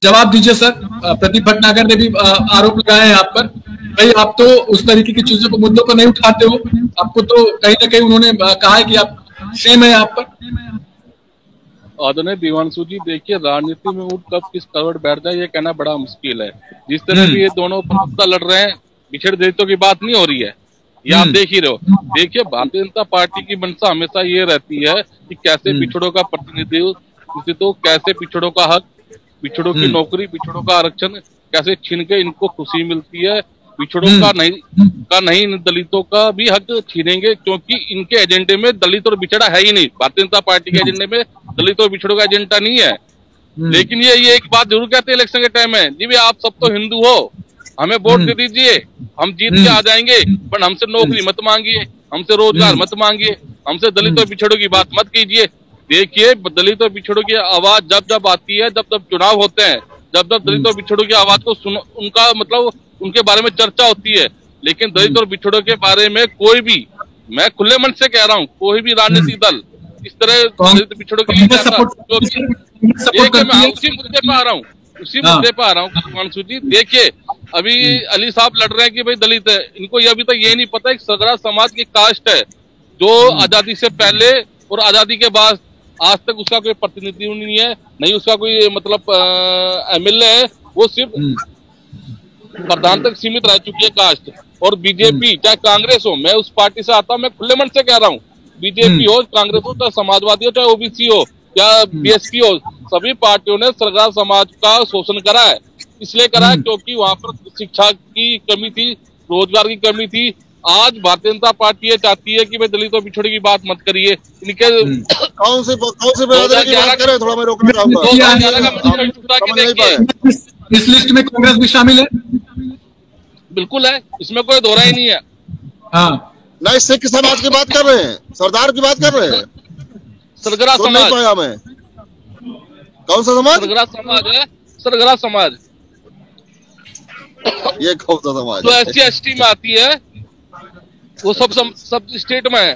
जवाब दीजिए सर। प्रदीप भटनागर ने भी आरोप लगाया है आप पर। भाई आप तो उस तरीके की चीजों को, मुद्दों को नहीं उठाते हो। आपको तो कहीं ना कहीं उन्होंने कहा है कि आप सेम है आप पर। आदरणीय दिवांशु जी, देखिए राजनीति में उठ कब किस करवट बैठ जाए ये कहना बड़ा मुश्किल है। जिस तरह भी ये दोनों प्रवक्ता लड़ रहे हैं, बिछड़ दलितों की बात नहीं हो रही है, ये आप देख ही रहे हो। देखिए भारतीय जनता पार्टी की मंशा हमेशा ये रहती है कि कैसे पिछड़ों का प्रतिनिधित्व, कैसे पिछड़ों का हक, पिछड़ों की नौकरी, पिछड़ों का आरक्षण कैसे छीन के इनको खुशी मिलती है। पिछड़ों का नहीं दलितों का भी हक छीनेंगे, क्योंकि इनके एजेंडे में दलित और पिछड़ा है ही नहीं। भारतीय जनता पार्टी के एजेंडे में दलित और पिछड़ों का एजेंडा नहीं है। लेकिन ये एक बात जरूर कहते हैं इलेक्शन के टाइम में, जी भाई आप सब तो हिंदू हो, हमें वोट दे दीजिए, हम जीत के आ जाएंगे, पर हमसे नौकरी मत मांगिए, हमसे रोजगार मत मांगिए, हमसे दलित और पिछड़ों की बात मत कीजिए। देखिए दलित और पिछड़ों की आवाज जब जब आती है, जब जब चुनाव होते हैं, जब जब दलित और पिछड़ों की आवाज को सुनो, उनका मतलब उनके बारे में चर्चा होती है। लेकिन दलित और पिछड़ों के बारे में कोई भी, मैं खुले मन से कह रहा हूँ, कोई भी राजनीतिक दल इस तरह दलित पिछड़ों के लिए मैं उसी मुद्दे पे आ रहा हूँ, हिमांशु जी। देखिए अभी अली साहब लड़ रहे हैं कि भाई दलित है, इनको ये अभी तक ये नहीं पता है सगरा समाज की कास्ट है जो आजादी से पहले और आजादी के बाद आज तक उसका कोई प्रतिनिधि नहीं है, नहीं उसका कोई मतलब एमएलए है, वो सिर्फ प्रधान तक सीमित रह चुकी है कास्ट। और बीजेपी चाहे कांग्रेस हो, मैं उस पार्टी से आता हूँ, मैं खुले मन से कह रहा हूँ, बीजेपी हो, कांग्रेस हो, चाहे समाजवादी हो, चाहे ओबीसी हो या बीएसपी हो, सभी पार्टियों ने सरकार समाज का शोषण करा है। इसलिए करा है क्योंकि वहां पर शिक्षा की कमी थी, रोजगार की कमी थी। आज भारतीय जनता पार्टी ये चाहती है कि भाई दलित और पिछड़े की बात मत करिए। इनके कौन से बिरादरी की बात करें, थोड़ा मैं रोकना चाहूंगा। इस लिस्ट में कांग्रेस भी शामिल है? बिल्कुल है, इसमें कोई दोहरा ही नहीं है। हाँ नहीं, सिख समाज की बात कर रहे हैं, सरदार की बात कर रहे हैं, सरगरा समाज। पाया मैं कौन सा समाज? सरगरा समाज है, सरगरा समाज। ये कौन सा समाज? जो SC ST में आती है वो सब स्टेट में है।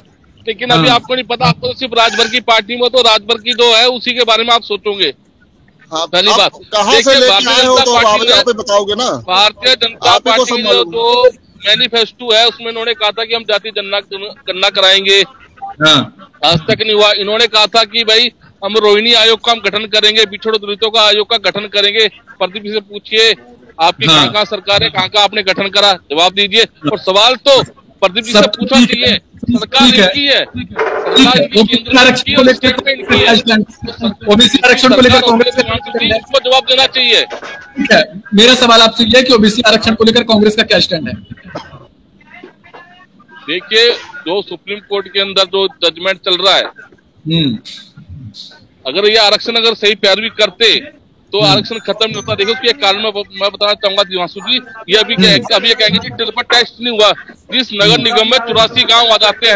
लेकिन अभी आपको नहीं पता, आपको तो सिर्फ राजभर की पार्टी में, तो राजभर की जो है उसी के बारे में आप सोचोगे। पहली बात, कहाँ से लेके आए हो, तो आप बताओगे ना। भारतीय जनता पार्टी जो मैनिफेस्टो है उसमें इन्होंने कहा था कि हम जाति गणना कराएंगे, आज तक नहीं हुआ। इन्होंने कहा था कि भाई हम रोहिणी आयोग का हम गठन करेंगे, पिछड़ों दलितों का आयोग का गठन करेंगे। प्रदीप से पूछिए आपकी कहाँ सरकार है, कहाँ आपने गठन करा, जवाब दीजिए। और सवाल तो प्रदीप जी से पूछना चाहिए, सरकार इनकी है, ओबीसी आरक्षण को लेकर कांग्रेस को जवाब देना चाहिए। ठीक है, मेरा सवाल आपसे यह है कि ओबीसी आरक्षण को लेकर कांग्रेस का क्या स्टैंड है? देखिए जो सुप्रीम कोर्ट के अंदर जो जजमेंट चल रहा है, अगर ये आरक्षण अगर सही पैरवी करते तो आरक्षण खत्म नहीं होता। देखो उसके एक कारण मैं बताना चाहूंगा दिवांशु जी, ये अभी ये कहेंगे कि टिल पर टेस्ट नहीं हुआ। जिस नगर निगम में 84 गांव आ जाते हैं